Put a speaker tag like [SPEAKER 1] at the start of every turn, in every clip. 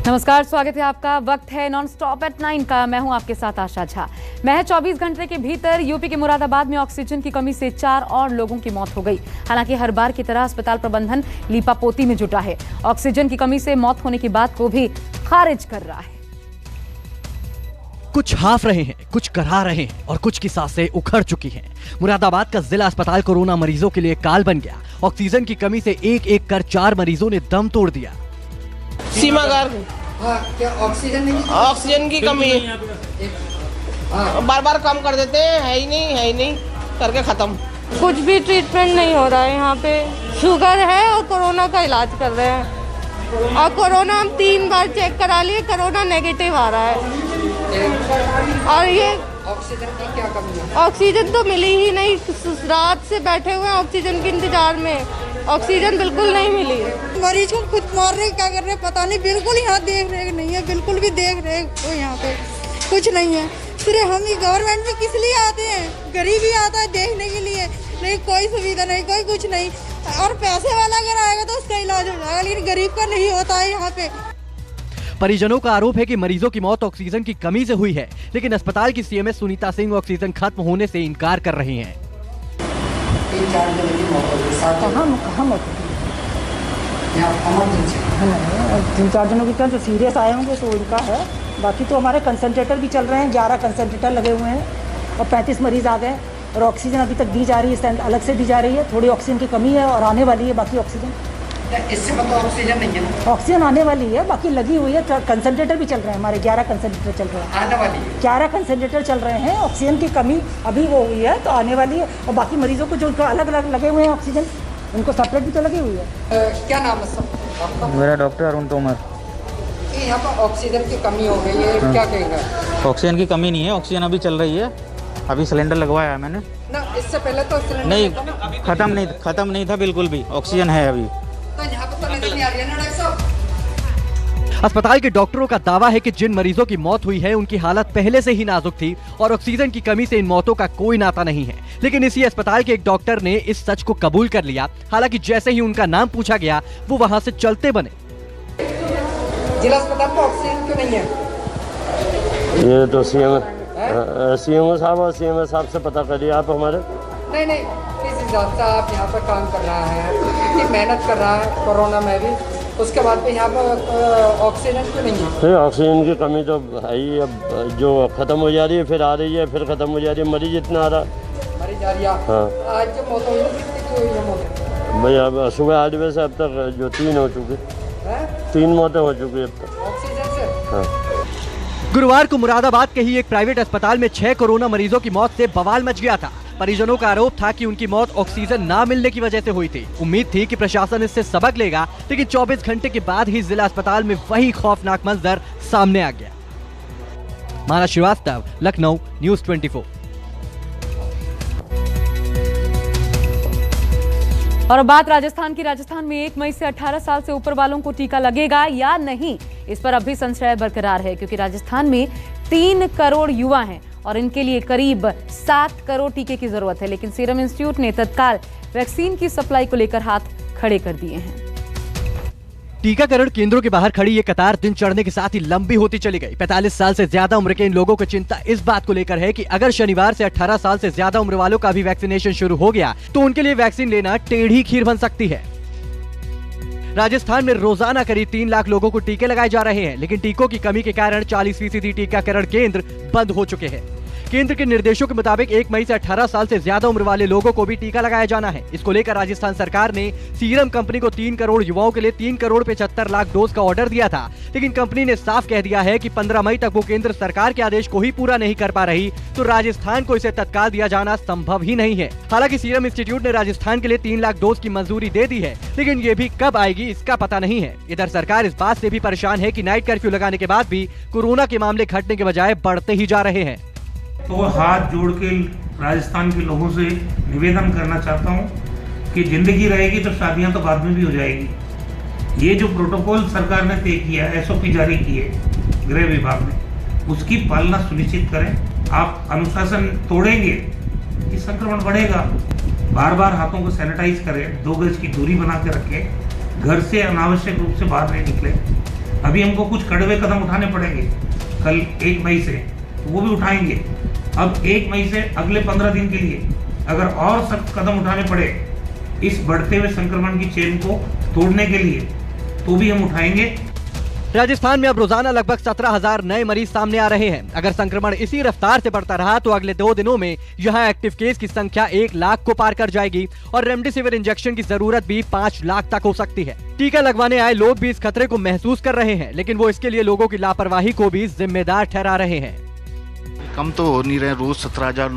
[SPEAKER 1] नमस्कार, स्वागत है आपका। वक्त है नॉन स्टॉप एट 9 का। मैं हूं आपके साथ आशा झा। महज 24 घंटे के भीतर यूपी के मुरादाबाद में ऑक्सीजन की कमी से 4 और लोगों की मौत हो गई। हालांकि हर बार की तरह अस्पताल प्रबंधन लीपापोती में जुटा है। ऑक्सीजन की कमी से मौत होने की बात को भी खारिज कर रहा है।
[SPEAKER 2] कुछ हाफ रहे हैं, कुछ करा रहे हैं और कुछ की सांसें उखड़ चुकी हैं। मुरादाबाद का जिला अस्पताल कोरोना मरीजों के लिए काल बन गया। ऑक्सीजन की कमी से एक एक कर 4 मरीजों ने दम तोड़ दिया।
[SPEAKER 3] सीमा गार्ड,
[SPEAKER 4] क्या ऑक्सीजन नहीं?
[SPEAKER 3] ऑक्सीजन की कमी है, बार बार कम कर देते हैं, है ही नहीं करके खत्म।
[SPEAKER 5] कुछ भी ट्रीटमेंट नहीं हो रहा है यहाँ पे। शुगर है और कोरोना का इलाज कर रहे हैं और कोरोना हम 3 बार चेक करा लिए, कोरोना नेगेटिव आ रहा है। और ये
[SPEAKER 4] ऑक्सीजन की क्या कमी है?
[SPEAKER 5] ऑक्सीजन तो मिली ही नहीं। रात से बैठे हुए हैं ऑक्सीजन के इंतजार में, ऑक्सीजन बिल्कुल नहीं मिली।
[SPEAKER 6] मरीज को खुद मार रहे क्या कर रहे पता नहीं। बिल्कुल यहाँ देख रहे नहीं है, बिल्कुल भी देख रहे तो यहाँ पे कुछ नहीं है। सिर्फ हम ही गवर्नमेंट में किस लिए आते हैं? गरीब ही आता है देखने के लिए, नहीं कोई सुविधा नहीं, कोई कुछ नहीं। और पैसे वाला अगर आएगा तो उसका इलाज हो जाएगा, लेकिन गरीब का नहीं होता है यहाँ पे।
[SPEAKER 2] परिजनों का आरोप है कि मरीजों की मौत ऑक्सीजन की कमी से हुई है, लेकिन अस्पताल की सीएमएस सुनीता सिंह ऑक्सीजन खत्म होने से इनकार कर रही हैं।
[SPEAKER 4] 3-4 दिन की मौत हो गई।
[SPEAKER 7] कहाँ मौत हुई? 3-4 जनों की क्या जो सीरियस आए होंगे तो उनका है। बाकी तो हमारे कंसंट्रेटर भी चल रहे हैं, 11 कंसंट्रेटर लगे हुए हैं और 35 मरीज आ गए और ऑक्सीजन अभी तक दी जा रही है, अलग से दी जा रही है। थोड़ी ऑक्सीजन की कमी है और आने वाली है बाकी ऑक्सीजन।
[SPEAKER 4] इससे मतलब ऑक्सीजन नहीं है ना?
[SPEAKER 7] ऑक्सीजन आने वाली है, बाकी लगी हुई है। कंसंट्रेटर भी चल रहे हैं, हमारे 11 कंसंट्रेटर चल रहे हैं।
[SPEAKER 4] आने वाली है
[SPEAKER 7] 11 कंसंट्रेटर चल रहे हैं। ऑक्सीजन की कमी अभी वो हुई है तो आने वाली है। और बाकी मरीजों को जो अलग अलग लगे हुए हैं ऑक्सीजन, उनको सेपरेट भी तो लगी हुई है।
[SPEAKER 4] क्या नाम है सब आपका?
[SPEAKER 8] मेरा डॉक्टर अरुण तोमर।
[SPEAKER 4] यहाँ पर ऑक्सीजन की कमी हो गई है, क्या कहेंगे?
[SPEAKER 8] ऑक्सीजन की कमी नहीं है, ऑक्सीजन अभी चल रही है। अभी सिलेंडर लगवाया है मैंने
[SPEAKER 4] ना, इससे पहले तो सिलेंडर
[SPEAKER 8] नहीं, खत्म नहीं था बिल्कुल भी। ऑक्सीजन है अभी।
[SPEAKER 4] तो यहाँ पर तो नजर नहीं आ रही है ना डॉक्टर साहब?
[SPEAKER 2] अस्पताल के डॉक्टरों का दावा है कि जिन मरीजों की मौत हुई है उनकी हालत पहले से ही नाजुक थी और ऑक्सीजन की कमी से इन मौतों का कोई नाता नहीं है। लेकिन इसी अस्पताल के एक डॉक्टर ने इस सच को कबूल कर लिया। हालांकि जैसे ही उनका नाम पूछा गया वो वहां से चलते बने।
[SPEAKER 4] जिला अस्पताल में ऑक्सीजन क्यों नहीं है?
[SPEAKER 9] ये तो सीएमओ साहब से पता करिए आप हमारे।
[SPEAKER 4] नहीं, किस हिसाब से आप यहाँ पर काम कर रहा है, इतनी मेहनत कर रहा है कोरोना में भी, उसके बाद भी यहाँ पर ऑक्सीजन क्यों नहीं है?
[SPEAKER 9] ऑक्सीजन की कमी तो है ही। अब जो खत्म हो जा रही है फिर आ रही है, फिर खत्म हो जा रही है। मरीज इतना आ रहा है,
[SPEAKER 4] मरीज आ रही है।
[SPEAKER 9] हाँ।
[SPEAKER 4] आज जो मौत हुई है कितनी हुई है मौत?
[SPEAKER 9] भाई अब सुबह 8 बजे से अब तक जो 3 हो चुकी, 3 मौतें हो चुकी अब तक
[SPEAKER 4] ऑक्सीजन से।
[SPEAKER 9] हाँ।
[SPEAKER 2] गुरुवार को मुरादाबाद के ही एक प्राइवेट अस्पताल में 6 कोरोना मरीजों की मौत से बवाल मच गया था। परिजनों का आरोप था कि उनकी मौत ऑक्सीजन ना मिलने की वजह से हुई थी। उम्मीद थी कि प्रशासन इससे सबक लेगा, लेकिन 24 घंटे के बाद ही जिला अस्पताल में वही खौफनाक मंजर सामने आ गया। मानस श्रीवास्तव, लखनऊ, न्यूज़ 24।
[SPEAKER 1] और अब बात राजस्थान की। राजस्थान में 1 मई से 18 साल से ऊपर वालों को टीका लगेगा या नहीं, इस पर अभी संशय बरकरार है, क्योंकि राजस्थान में 3 करोड़ युवा हैं और इनके लिए करीब 7 करोड़ टीके की जरूरत है। लेकिन सीरम इंस्टीट्यूट ने तत्काल वैक्सीन की सप्लाई को लेकर हाथ खड़े कर दिए हैं।
[SPEAKER 2] टीकाकरण केंद्रों के बाहर खड़ी ये कतार दिन चढ़ने के साथ ही लंबी होती चली गई। 45 साल से ज्यादा उम्र के इन लोगों को चिंता इस बात को लेकर है कि अगर शनिवार से 18 साल से ज्यादा उम्र वालों का भी वैक्सीनेशन शुरू हो गया तो उनके लिए वैक्सीन लेना टेढ़ी खीर बन सकती है। राजस्थान में रोजाना करीब 3 लाख लोगों को टीके लगाए जा रहे हैं, लेकिन टीकों की कमी के कारण 40% टीकाकरण केंद्र बंद हो चुके हैं। केंद्र के निर्देशों के मुताबिक 1 मई से 18 साल से ज्यादा उम्र वाले लोगों को भी टीका लगाया जाना है। इसको लेकर राजस्थान सरकार ने सीरम कंपनी को 3 करोड़ युवाओं के लिए 3 करोड़ 75 लाख डोज का ऑर्डर दिया था। लेकिन कंपनी ने साफ कह दिया है कि 15 मई तक वो केंद्र सरकार के आदेश को ही पूरा नहीं कर पा रही तो राजस्थान को इसे तत्काल दिया जाना संभव ही नहीं है। हालांकि सीरम इंस्टीट्यूट ने राजस्थान के लिए 3 लाख डोज की मंजूरी दे दी है, लेकिन ये भी कब आएगी इसका पता नहीं है। इधर सरकार इस बात से भी परेशान है कि नाइट कर्फ्यू लगाने के बाद भी कोरोना के मामले घटने के बजाय बढ़ते ही जा रहे हैं।
[SPEAKER 10] तो हाथ जोड़ के राजस्थान के लोगों से निवेदन करना चाहता हूं कि जिंदगी रहेगी तो शादियां तो बाद में भी हो जाएगी। ये जो प्रोटोकॉल सरकार ने तय किया है, SOP जारी की है गृह विभाग ने, उसकी पालना सुनिश्चित करें। आप अनुशासन तोड़ेंगे कि संक्रमण बढ़ेगा। बार बार हाथों को सैनिटाइज करें, 2 गज की दूरी बना के रखें, घर से अनावश्यक रूप से बाहर नहीं निकले। अभी हमको कुछ कड़वे कदम उठाने पड़ेंगे कल 1 मई से, तो वो भी उठाएंगे। अब 1 मई से अगले 15 दिन के लिए अगर और सख्त कदम उठाने पड़े इस बढ़ते हुए संक्रमण की चेन को तोड़ने के लिए, तो भी हम उठाएंगे।
[SPEAKER 2] राजस्थान में अब रोजाना लगभग 17,000 नए मरीज सामने आ रहे हैं। अगर संक्रमण इसी रफ्तार से बढ़ता रहा तो अगले 2 दिनों में यहां एक्टिव केस की संख्या 1 लाख को पार कर जाएगी और रेमडेसिविर इंजेक्शन की जरूरत भी 5 लाख तक हो सकती है। टीका लगवाने आए लोग भी इस खतरे को महसूस कर रहे हैं, लेकिन वो इसके लिए लोगों की लापरवाही को भी जिम्मेदार ठहरा रहे हैं।
[SPEAKER 11] कम तो हो नहीं रहे, रोज 17,000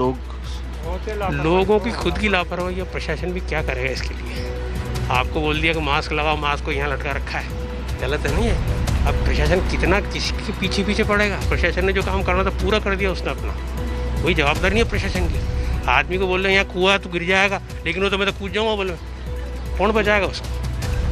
[SPEAKER 12] लोगों की खुद की लापरवाही है। प्रशासन भी क्या करेगा इसके लिए? आपको बोल दिया कि मास्क लगाओ, मास्क को यहाँ लटका रखा है, गलत है नहीं है? अब प्रशासन कितना किसके पीछे पीछे पड़ेगा? प्रशासन ने जो काम करना था पूरा कर दिया उसने अपना, कोई जवाबदारी नहीं है प्रशासन की। आदमी को बोल रहे हैं यहाँ कुआं तो गिर जाएगा, लेकिन वो तो मैं तो कूद जाऊँगा, बोले कौन बचाएगा उसको?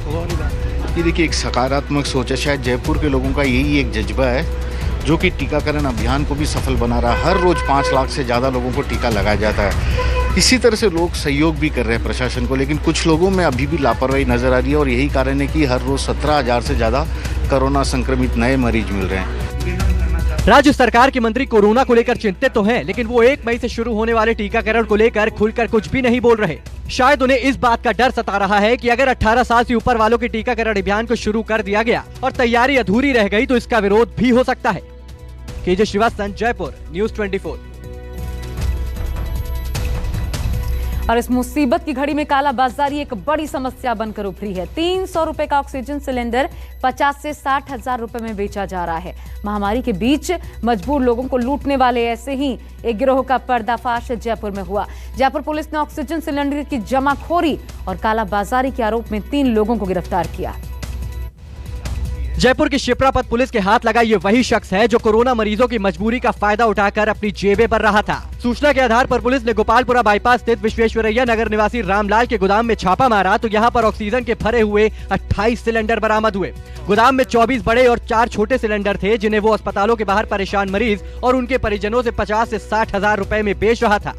[SPEAKER 12] वो वाली बात।
[SPEAKER 11] ये देखिए, एक सकारात्मक सोच है। शायद जयपुर के लोगों का यही एक जज्बा है जो कि टीकाकरण अभियान को भी सफल बना रहा है। हर रोज 5 लाख से ज़्यादा लोगों को टीका लगाया जाता है। इसी तरह से लोग सहयोग भी कर रहे हैं प्रशासन को, लेकिन कुछ लोगों में अभी भी लापरवाही नजर आ रही है और यही कारण है कि हर रोज 17,000 से ज़्यादा कोरोना संक्रमित नए मरीज मिल रहे हैं।
[SPEAKER 2] राज्य सरकार के मंत्री कोरोना को लेकर चिंतित तो हैं, लेकिन वो 1 मई से शुरू होने वाले टीकाकरण को लेकर खुलकर कुछ भी नहीं बोल रहे। शायद उन्हें इस बात का डर सता रहा है कि अगर 18 साल से ऊपर वालों के टीकाकरण अभियान को शुरू कर दिया गया और तैयारी अधूरी रह गई तो इसका विरोध भी हो सकता है। KJ Srivastava, Jaipur, news 24।
[SPEAKER 1] और इस मुसीबत की घड़ी में कालाबाजारी एक बड़ी समस्या बनकर उभरी है। 300 रुपए का ऑक्सीजन सिलेंडर 50 से 60 हजार रुपए में बेचा जा रहा है। महामारी के बीच मजबूर लोगों को लूटने वाले ऐसे ही एक गिरोह का पर्दाफाश जयपुर में हुआ। जयपुर पुलिस ने ऑक्सीजन सिलेंडर की जमाखोरी और कालाबाजारी के आरोप में 3 लोगों को गिरफ्तार किया।
[SPEAKER 2] जयपुर की शिप्रापत पुलिस के हाथ लगा ये वही शख्स है जो कोरोना मरीजों की मजबूरी का फायदा उठाकर अपनी जेबें भर रहा था। सूचना के आधार पर पुलिस ने गोपालपुरा बाईपास स्थित विश्वेश्वरैया नगर निवासी रामलाल के गोदाम में छापा मारा तो यहाँ पर ऑक्सीजन के भरे हुए 28 सिलेंडर बरामद हुए। गोदाम में 24 बड़े और 4 छोटे सिलेंडर थे, जिन्हें वो अस्पतालों के बाहर परेशान मरीज और उनके परिजनों से 50 से 60 हजार रुपए में बेच रहा था।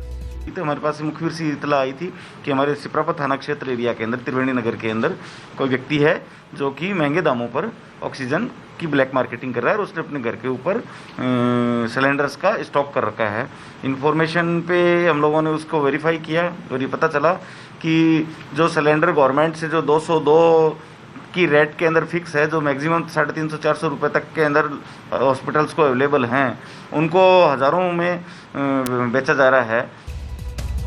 [SPEAKER 11] तो हमारे पास मुखबिर से इतला आई थी कि हमारे शिप्रापत थाना क्षेत्र एरिया के अंदर, त्रिवेणी नगर के अंदर कोई व्यक्ति है जो कि महंगे दामों पर ऑक्सीजन की ब्लैक मार्केटिंग कर रहा है और उसने अपने घर के ऊपर सिलेंडर्स का स्टॉक कर रखा है। इन्फॉर्मेशन पे हम लोगों ने उसको वेरीफाई किया और ये पता चला कि जो सिलेंडर गवर्नमेंट से जो 202 की रेट के अंदर फिक्स है, जो मैक्सिमम 350-400 रुपये तक के अंदर हॉस्पिटल्स को अवेलेबल हैं, उनको हज़ारों में बेचा जा रहा है।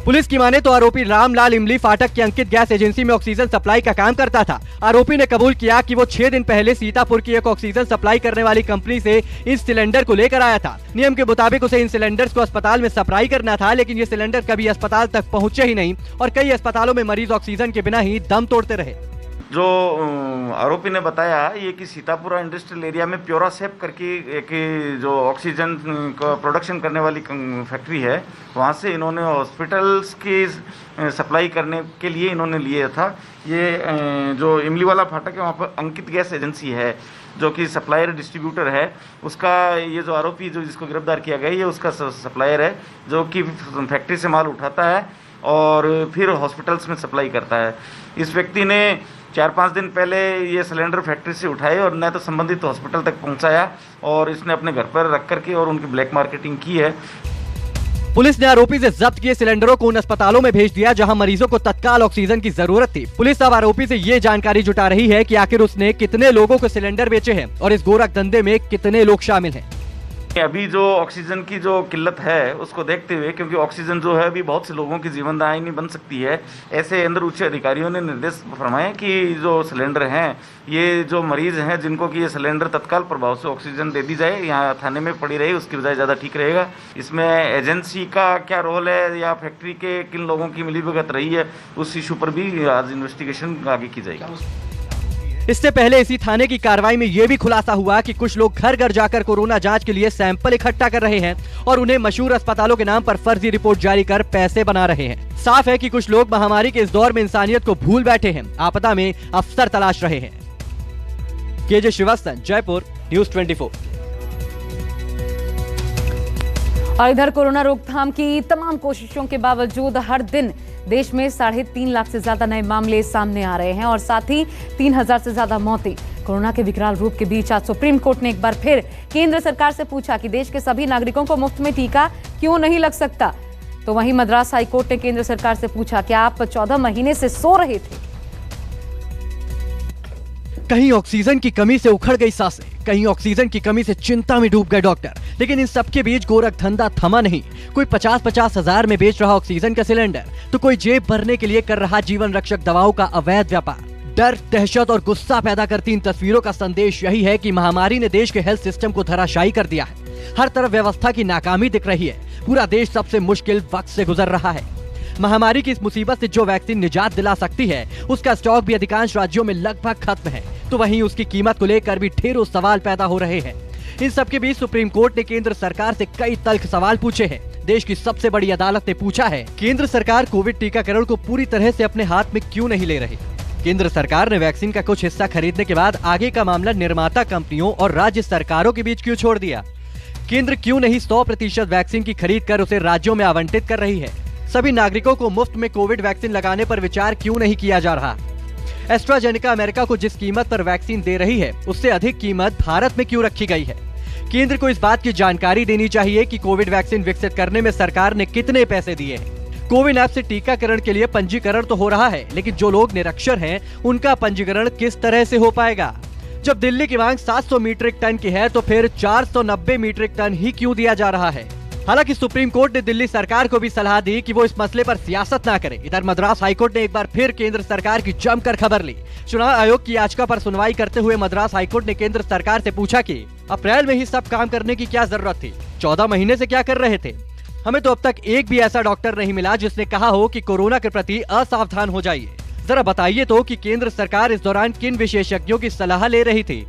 [SPEAKER 2] पुलिस की माने तो आरोपी रामलाल इमली फाटक की अंकित गैस एजेंसी में ऑक्सीजन सप्लाई का काम करता था। आरोपी ने कबूल किया कि वो 6 दिन पहले सीतापुर की एक ऑक्सीजन सप्लाई करने वाली कंपनी से इस सिलेंडर को लेकर आया था। नियम के मुताबिक उसे इन सिलेंडर्स को अस्पताल में सप्लाई करना था, लेकिन ये सिलेंडर कभी अस्पताल तक पहुंचे ही नहीं और कई अस्पतालों में मरीज ऑक्सीजन के बिना ही दम तोड़ते रहे।
[SPEAKER 11] जो आरोपी ने बताया ये कि सीतापुरा इंडस्ट्रियल एरिया में प्योरासेप करके एक जो ऑक्सीजन का प्रोडक्शन करने वाली फैक्ट्री है, वहाँ से इन्होंने हॉस्पिटल्स की सप्लाई करने के लिए इन्होंने लिया था। ये जो इमली वाला फाटक है वहाँ पर अंकित गैस एजेंसी है जो कि सप्लायर डिस्ट्रीब्यूटर है। उसका ये जो आरोपी जो जिसको गिरफ्तार किया गया ये उसका सप्लायर है जो कि फैक्ट्री से माल उठाता है और फिर हॉस्पिटल्स में सप्लाई करता है। इस व्यक्ति ने 4-5 दिन पहले ये सिलेंडर फैक्ट्री से उठाए और न तो संबंधित हॉस्पिटल तक पहुंचाया और इसने अपने घर पर रख करके और उनकी ब्लैक मार्केटिंग की है।
[SPEAKER 2] पुलिस ने आरोपी से जब्त किए सिलेंडरों को उन अस्पतालों में भेज दिया जहां मरीजों को तत्काल ऑक्सीजन की जरूरत थी। पुलिस अब आरोपी से ये जानकारी जुटा रही है कि आखिर उसने कितने लोगों को सिलेंडर बेचे हैं और इस गोरख धंधे में कितने लोग शामिल हैं।
[SPEAKER 11] अभी जो ऑक्सीजन की जो किल्लत है उसको देखते हुए, क्योंकि ऑक्सीजन जो है अभी बहुत से लोगों की जीवनदायिनी बन सकती है, ऐसे अंदर उच्च अधिकारियों ने निर्देश फरमाए कि जो सिलेंडर हैं ये जो मरीज हैं जिनको कि ये सिलेंडर तत्काल प्रभाव से ऑक्सीजन दे दी जाए, यहाँ थाने में पड़ी रही उसकी बजाय ज़्यादा ठीक रहेगा। इसमें एजेंसी का क्या रोल है या फैक्ट्री के किन लोगों की मिलीभगत रही है, उस इशू पर भी आज इन्वेस्टिगेशन आगे की जाएगी।
[SPEAKER 2] इससे पहले इसी थाने की कार्रवाई में यह भी खुलासा हुआ कि कुछ लोग घर घर जाकर कोरोना जांच के लिए सैंपल इकट्ठा कर रहे हैं और उन्हें मशहूर अस्पतालों के नाम पर फर्जी रिपोर्ट जारी कर पैसे बना रहे हैं। साफ है कि कुछ लोग महामारी के इस दौर में इंसानियत को भूल बैठे हैं, आपदा में अवसर तलाश रहे हैं। KJ Srivastava, Jaipur, news 24।
[SPEAKER 1] और इधर कोरोना रोकथाम की तमाम कोशिशों के बावजूद हर दिन देश में 3.5 लाख से ज्यादा नए मामले सामने आ रहे हैं और साथ ही 3,000 से ज्यादा मौतें। कोरोना के विकराल रूप के बीच आज सुप्रीम कोर्ट ने एक बार फिर केंद्र सरकार से पूछा कि देश के सभी नागरिकों को मुफ्त में टीका क्यों नहीं लग सकता। तो वहीं मद्रास हाईकोर्ट ने केंद्र सरकार से पूछा कि आप 14 महीने से सो रहे थे।
[SPEAKER 2] कहीं ऑक्सीजन की कमी से उखड़ गई सांसें, कहीं ऑक्सीजन की कमी से चिंता में डूब गए डॉक्टर। लेकिन इन सबके बीच गोरख धंधा थमा नहीं। कोई 50-50 हजार में बेच रहा ऑक्सीजन का सिलेंडर, तो कोई जेब भरने के लिए कर रहा जीवन रक्षक दवाओं का अवैध व्यापार। डर, दहशत और गुस्सा पैदा करती इन तस्वीरों का संदेश यही है कि महामारी ने देश के हेल्थ सिस्टम को धराशायी कर दिया है। हर तरफ व्यवस्था की नाकामी दिख रही है। पूरा देश सबसे मुश्किल वक्त से गुजर रहा है। महामारी की इस मुसीबत से जो वैक्सीन निजात दिला सकती है, उसका स्टॉक भी अधिकांश राज्यों में लगभग खत्म है। तो वहीं उसकी कीमत को लेकर भी ढेरों सवाल पैदा हो रहे हैं। इन सबके बीच सुप्रीम कोर्ट ने केंद्र सरकार से कई तल्ख सवाल पूछे हैं। देश की सबसे बड़ी अदालत ने पूछा है, केंद्र सरकार कोविड टीकाकरण को पूरी तरह से अपने हाथ में क्यों नहीं ले रही। केंद्र सरकार ने वैक्सीन का कुछ हिस्सा खरीदने के बाद आगे का मामला निर्माता कंपनियों और राज्य सरकारों के बीच क्यों छोड़ दिया। केंद्र क्यों नहीं 100% वैक्सीन की खरीद कर उसे राज्यों में आवंटित कर रही है। सभी नागरिकों को मुफ्त में कोविड वैक्सीन लगाने पर विचार क्यों नहीं किया जा रहा। एस्ट्राजेनेका अमेरिका को जिस कीमत पर वैक्सीन दे रही है, उससे अधिक कीमत भारत में क्यों रखी गई है। केंद्र को इस बात की जानकारी देनी चाहिए कि कोविड वैक्सीन विकसित करने में सरकार ने कितने पैसे दिए हैं। कोविन ऐप से टीकाकरण के लिए पंजीकरण तो हो रहा है, लेकिन जो लोग निरक्षर हैं, उनका पंजीकरण किस तरह से हो पाएगा। जब दिल्ली की मांग 700 मीट्रिक टन की है, तो फिर 490 मीट्रिक टन ही क्यों दिया जा रहा है। हालांकि सुप्रीम कोर्ट ने दिल्ली सरकार को भी सलाह दी कि वो इस मसले पर सियासत ना करे। इधर मद्रास हाईकोर्ट ने एक बार फिर केंद्र सरकार की जमकर खबर ली। चुनाव आयोग की याचिका पर सुनवाई करते हुए मद्रास हाईकोर्ट ने केंद्र सरकार से पूछा कि अप्रैल में ही सब काम करने की क्या जरूरत थी, 14 महीने से क्या कर रहे थे। हमें तो अब तक एक भी ऐसा डॉक्टर नहीं मिला जिसने कहा हो कि कोरोना के प्रति असावधान हो जाइए। जरा बताइए तो कि केंद्र सरकार इस दौरान किन विशेषज्ञों की सलाह ले रही थी।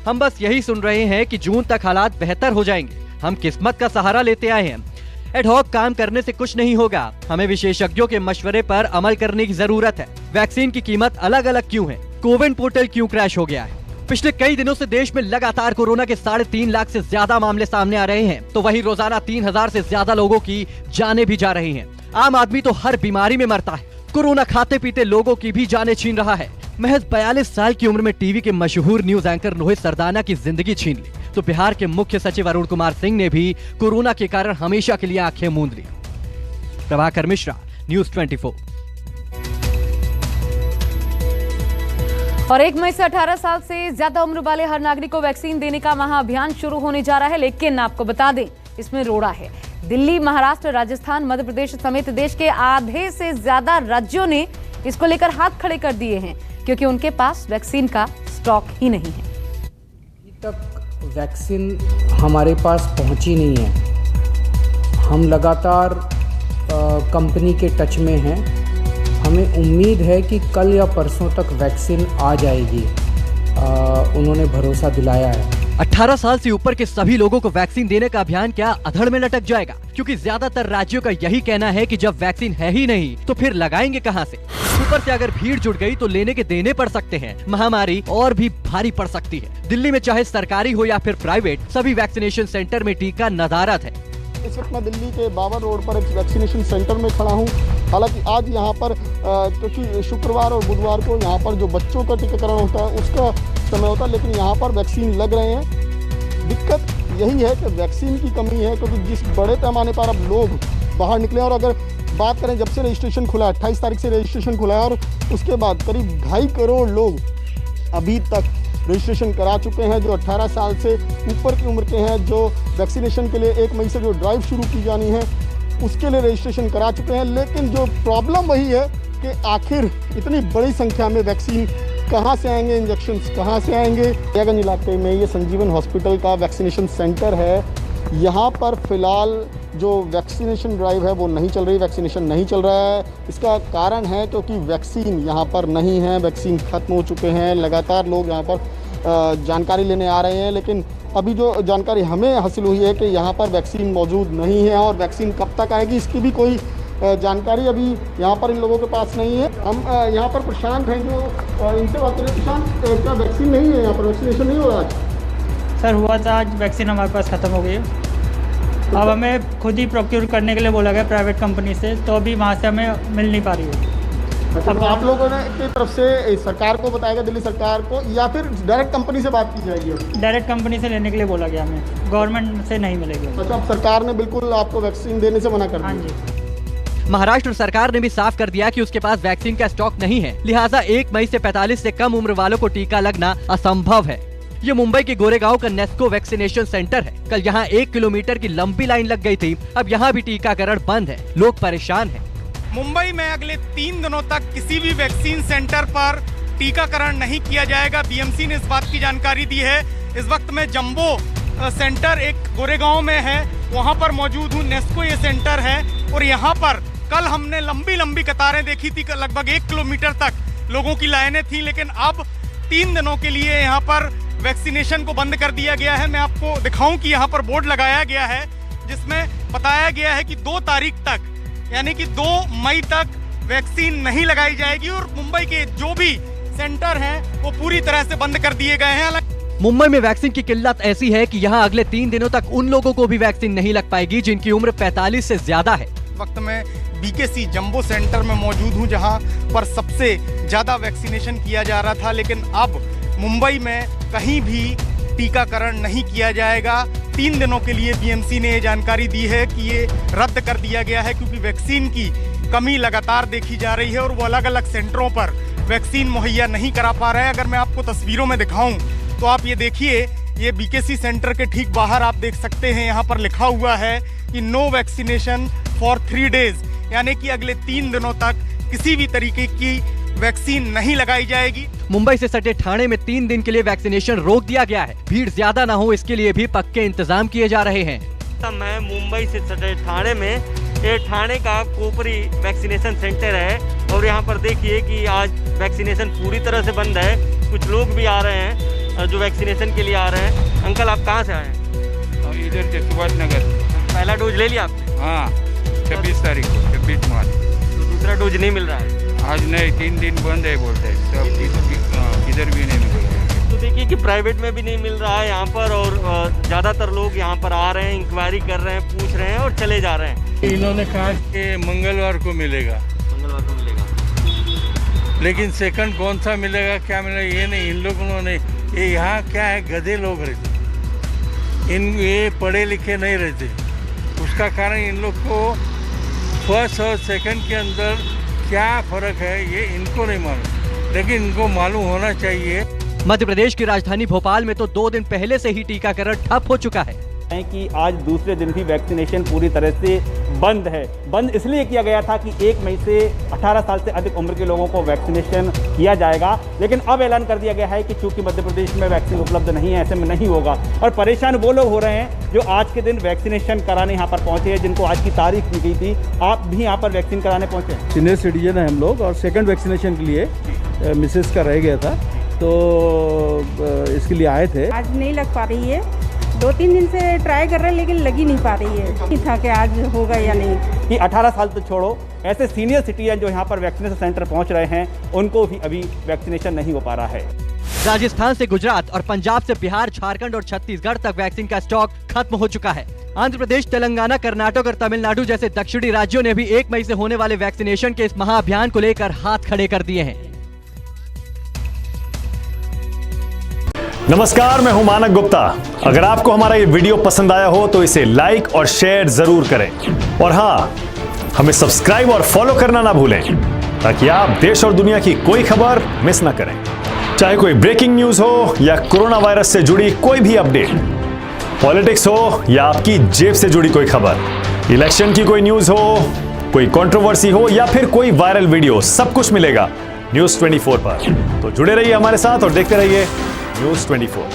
[SPEAKER 2] हम बस यही सुन रहे हैं कि जून तक हालात बेहतर हो जाएंगे। हम किस्मत का सहारा लेते आए हैं। एडहॉक काम करने से कुछ नहीं होगा। हमें विशेषज्ञों के मशवरे पर अमल करने की जरूरत है। वैक्सीन की कीमत अलग अलग क्यों है, कोविन पोर्टल क्यों क्रैश हो गया है। पिछले कई दिनों से देश में लगातार कोरोना के 3.5 लाख से ज्यादा मामले सामने आ रहे हैं, तो वहीं रोजाना 3000 से ज्यादा लोगों की जानें भी जा रही हैं। आम आदमी तो हर बीमारी में मरता है, कोरोना खाते पीते लोगों की भी जानें छीन रहा है। महज 42 साल की उम्र में टीवी के मशहूर न्यूज एंकर रोहित सरदाना की जिंदगी छीन ली, तो बिहार के मुख्य सचिव अरुण कुमार सिंह ने भी कोरोना के कारण हमेशा के लिए आंखें मूंद ली। प्रभाकर मिश्रा, न्यूज 24।
[SPEAKER 1] और 1 मई से 18 साल से ज्यादा उम्र वाले हर नागरिक को वैक्सीन देने का महाअभियान शुरू होने जा रहा है। लेकिन आपको बता दें, इसमें रोड़ा है। दिल्ली, महाराष्ट्र, राजस्थान, मध्य प्रदेश समेत देश के आधे से ज्यादा राज्यों ने इसको लेकर हाथ खड़े कर दिए हैं, क्योंकि उनके पास वैक्सीन का स्टॉक ही नहीं है।
[SPEAKER 13] अभी तक वैक्सीन हमारे पास पहुंची नहीं है। हम लगातार कंपनी के टच में हैं। हमें उम्मीद है कि कल या परसों तक वैक्सीन आ जाएगी। उन्होंने भरोसा दिलाया है।
[SPEAKER 2] 18 साल से ऊपर के सभी लोगों को वैक्सीन देने का अभियान क्या अधड़ में लटक जाएगा? क्योंकि ज्यादातर राज्यों का यही कहना है कि जब वैक्सीन है ही नहीं तो फिर लगाएंगे कहां से। ऊपर से अगर भीड़ जुट गई तो लेने के देने पड़ सकते हैं। महामारी और भी भारी पड़ सकती है। दिल्ली में चाहे सरकारी हो या फिर प्राइवेट, सभी वैक्सीनेशन सेंटर में टीका नदारद है।
[SPEAKER 14] इस वक्त मैं दिल्ली के बाबर रोड पर एक वैक्सीनेशन सेंटर में खड़ा हूं। हालांकि आज यहां पर क्योंकि शुक्रवार और बुधवार को यहां पर जो बच्चों का टीकाकरण होता है उसका समय होता है, लेकिन यहां पर वैक्सीन लग रहे हैं। दिक्कत यही है कि वैक्सीन की कमी है, क्योंकि जिस बड़े पैमाने पर अब लोग बाहर निकले, और अगर बात करें जब से रजिस्ट्रेशन खुला है, 28 तारीख से रजिस्ट्रेशन खुला है, और उसके बाद करीब 2.5 करोड़ लोग अभी तक रजिस्ट्रेशन करा चुके हैं, जो 18 साल से ऊपर की उम्र के हैं, जो वैक्सीनेशन के लिए 1 मई से जो ड्राइव शुरू की जानी है उसके लिए रजिस्ट्रेशन करा चुके हैं। लेकिन जो प्रॉब्लम वही है कि आखिर इतनी बड़ी संख्या में वैक्सीन कहाँ से आएंगे, इंजेक्शन्स कहाँ से आएंगे। गंज इलाके में ये संजीवन हॉस्पिटल का वैक्सीनेशन सेंटर है। यहाँ पर फ़िलहाल जो वैक्सीनेशन ड्राइव है वो नहीं चल रही, वैक्सीनेशन नहीं चल रहा है। इसका कारण है क्योंकि वैक्सीन यहाँ पर नहीं है, वैक्सीन ख़त्म हो चुके हैं। लगातार लोग यहाँ पर जानकारी लेने आ रहे हैं, लेकिन अभी जो जानकारी हमें हासिल हुई है कि यहाँ पर वैक्सीन मौजूद नहीं है, और वैक्सीन कब तक आएगी इसकी भी कोई जानकारी अभी यहाँ पर इन लोगों के पास नहीं है। हम यहाँ पर प्रशांत हैं जो इनसे बात करें। प्रशांत, क्या वैक्सीन नहीं है यहाँ पर, वैक्सीनेशन नहीं हो रहा आज?
[SPEAKER 15] सर हुआ था, आज वैक्सीन हमारे पास ख़त्म हो गई है। अब हमें खुद ही प्रोक्योर करने के लिए बोला गया प्राइवेट कंपनी से, तो अभी वहाँ से हमें मिल नहीं पा रही है।
[SPEAKER 14] अच्छा, तो आप लोगों ने की तरफ से सरकार को बताया गया, दिल्ली सरकार को, या फिर डायरेक्ट कंपनी से बात की जाएगी?
[SPEAKER 15] डायरेक्ट कंपनी से लेने के लिए बोला गया हमें, गवर्नमेंट से नहीं मिलेगी।
[SPEAKER 14] अच्छा, अब सरकार ने बिल्कुल आपको वैक्सीन देने से मना कर दिया?
[SPEAKER 15] हाँ जी।
[SPEAKER 2] महाराष्ट्र सरकार ने भी साफ कर दिया कि उसके पास वैक्सीन का स्टॉक नहीं है, लिहाजा 1 मई से 45 से कम उम्र वालों को टीका लगना असंभव है। ये मुंबई के गोरेगांव का नेस्को वैक्सीनेशन सेंटर है। कल यहाँ 1 किलोमीटर की लंबी लाइन लग गई थी, अब यहाँ भी टीकाकरण बंद है, लोग परेशान हैं।
[SPEAKER 16] मुंबई में अगले 3 दिनों तक किसी भी वैक्सीन सेंटर पर टीकाकरण नहीं किया जाएगा। बीएमसी ने इस बात की जानकारी दी है। इस वक्त में जंबो सेंटर एक गोरेगांव में है, वहां पर मौजूद हूँ। नेस्को ये सेंटर है और यहाँ पर कल हमने लंबी लंबी कतारें देखी थी, लगभग 1 किलोमीटर तक लोगों की लाइनें थी, लेकिन अब 3 दिनों के लिए यहाँ पर वैक्सीनेशन को बंद कर दिया गया है। मैं आपको दिखाऊं कि यहाँ पर बोर्ड लगाया गया है जिसमें बताया गया है कि 2 तारीख तक, यानी कि 2 मई तक वैक्सीन नहीं लगाई जाएगी और मुंबई के जो भी सेंटर हैं वो पूरी तरह से बंद कर दिए गए हैं।
[SPEAKER 2] मुंबई में वैक्सीन की किल्लत ऐसी है कि यहाँ अगले 3 दिनों तक उन लोगों को भी वैक्सीन नहीं लग पाएगी जिनकी उम्र 45 से ज्यादा है।
[SPEAKER 16] वक्त में बीकेसी जंबो सेंटर में मौजूद हूँ जहाँ पर सबसे ज्यादा वैक्सीनेशन किया जा रहा था, लेकिन अब मुंबई में कहीं भी टीकाकरण नहीं किया जाएगा। 3 दिनों के लिए बीएमसी ने ये जानकारी दी है कि ये रद्द कर दिया गया है क्योंकि वैक्सीन की कमी लगातार देखी जा रही है और वो अलग अलग सेंटरों पर वैक्सीन मुहैया नहीं करा पा रहे हैं। अगर मैं आपको तस्वीरों में दिखाऊं तो आप ये देखिए, ये बीकेसी सेंटर के ठीक बाहर आप देख सकते हैं, यहाँ पर लिखा हुआ है कि नो वैक्सीनेशन फॉर 3 डेज, यानी कि अगले 3 दिनों तक किसी भी तरीके की वैक्सीन नहीं लगाई जाएगी।
[SPEAKER 2] मुंबई से सटे ठाणे में 3 दिन के लिए वैक्सीनेशन रोक दिया गया है। भीड़ ज्यादा न हो इसके लिए भी पक्के इंतजाम किए जा रहे हैं।
[SPEAKER 17] मैं मुंबई से सटे ठाणे में, ये ठाणे का कोपरी वैक्सीनेशन सेंटर है और यहाँ पर देखिए कि आज वैक्सीनेशन पूरी तरह से बंद है। कुछ लोग भी आ रहे हैं जो वैक्सीनेशन के लिए आ रहे हैं। अंकल, आप कहाँ से आए हैं?
[SPEAKER 18] इधर से सुभाष नगर।
[SPEAKER 17] पहला डोज ले लिया आपने?
[SPEAKER 18] हाँ, 26 तारीख को, 26 मार्च।
[SPEAKER 17] तो दूसरा डोज नहीं मिल रहा है?
[SPEAKER 18] आज नहीं, 3 दिन बंद है बोलते हैं, सब इधर भी नहीं मिल रहा है।
[SPEAKER 17] तो देखिए कि प्राइवेट में भी नहीं मिल रहा है यहाँ पर और ज़्यादातर लोग यहाँ पर आ रहे हैं, इंक्वायरी कर रहे हैं, पूछ रहे हैं और चले जा रहे हैं।
[SPEAKER 18] इन्होंने कहा कि मंगलवार को मिलेगा,
[SPEAKER 17] मंगलवार को मिलेगा,
[SPEAKER 18] लेकिन सेकंड कौन सा मिलेगा क्या मिलेगा ये नहीं। इन लोगों ने ये यहाँ क्या है, गधे लोग रहते, ये पढ़े लिखे नहीं रहते, उसका कारण इन लोग को फर्स्ट और सेकंड के अंदर क्या फर्क है ये इनको नहीं मालूम, लेकिन इनको मालूम होना चाहिए।
[SPEAKER 2] मध्य प्रदेश की राजधानी भोपाल में तो 2 दिन पहले से ही टीकाकरण ठप हो चुका है
[SPEAKER 19] कि आज दूसरे दिन भी वैक्सीनेशन पूरी तरह से बंद है। बंद इसलिए किया गया था कि 1 मई से 18 साल से अधिक उम्र के लोगों को वैक्सीनेशन किया जाएगा, लेकिन अब ऐलान कर दिया गया है कि चूंकि मध्य प्रदेश में वैक्सीन उपलब्ध नहीं है, ऐसे में नहीं होगा। और परेशान वो लोग हो रहे हैं जो आज के दिन वैक्सीनेशन कराने यहाँ पर पहुँचे हैं, जिनको आज की तारीख दी गई थी। आप भी यहाँ पर वैक्सीन कराने पहुँचे?
[SPEAKER 20] सीनियर सिटीजन है हम लोग और सेकेंड वैक्सीनेशन के लिए मिसेस का रह गया था, तो इसके लिए आए थे।
[SPEAKER 21] आज नहीं लग पा रही है, 2-3 दिन से ट्राई कर रहे हैं लेकिन लगी नहीं पा रही है। नहीं था कि आज होगा या नहीं।
[SPEAKER 19] कि 18 साल तो छोड़ो, ऐसे सीनियर सिटीजन जो यहाँ पर वैक्सीनेशन सेंटर पहुँच रहे हैं उनको भी अभी वैक्सीनेशन नहीं हो पा रहा है।
[SPEAKER 2] राजस्थान से गुजरात और पंजाब से बिहार, झारखंड और छत्तीसगढ़ तक वैक्सीन का स्टॉक खत्म हो चुका है। आंध्र प्रदेश, तेलंगाना, कर्नाटक और तमिलनाडु जैसे दक्षिणी राज्यों ने भी 1 मई से होने वाले वैक्सीनेशन के इस महाअभियान को लेकर हाथ खड़े कर दिए हैं।
[SPEAKER 22] नमस्कार, मैं हूं मानक गुप्ता। अगर आपको हमारा ये वीडियो पसंद आया हो तो इसे लाइक और शेयर जरूर करें और हाँ, हमें सब्सक्राइब और फॉलो करना ना भूलें ताकि आप देश और दुनिया की कोई खबर मिस ना करें। चाहे कोई ब्रेकिंग न्यूज हो या कोरोना वायरस से जुड़ी कोई भी अपडेट, पॉलिटिक्स हो या आपकी जेब से जुड़ी कोई खबर, इलेक्शन की कोई न्यूज हो, कोई कंट्रोवर्सी हो या फिर कोई वायरल वीडियो, सब कुछ मिलेगा न्यूज़ 24 पर। तो जुड़े रहिए हमारे साथ और देखते रहिए न्यूज़ 24।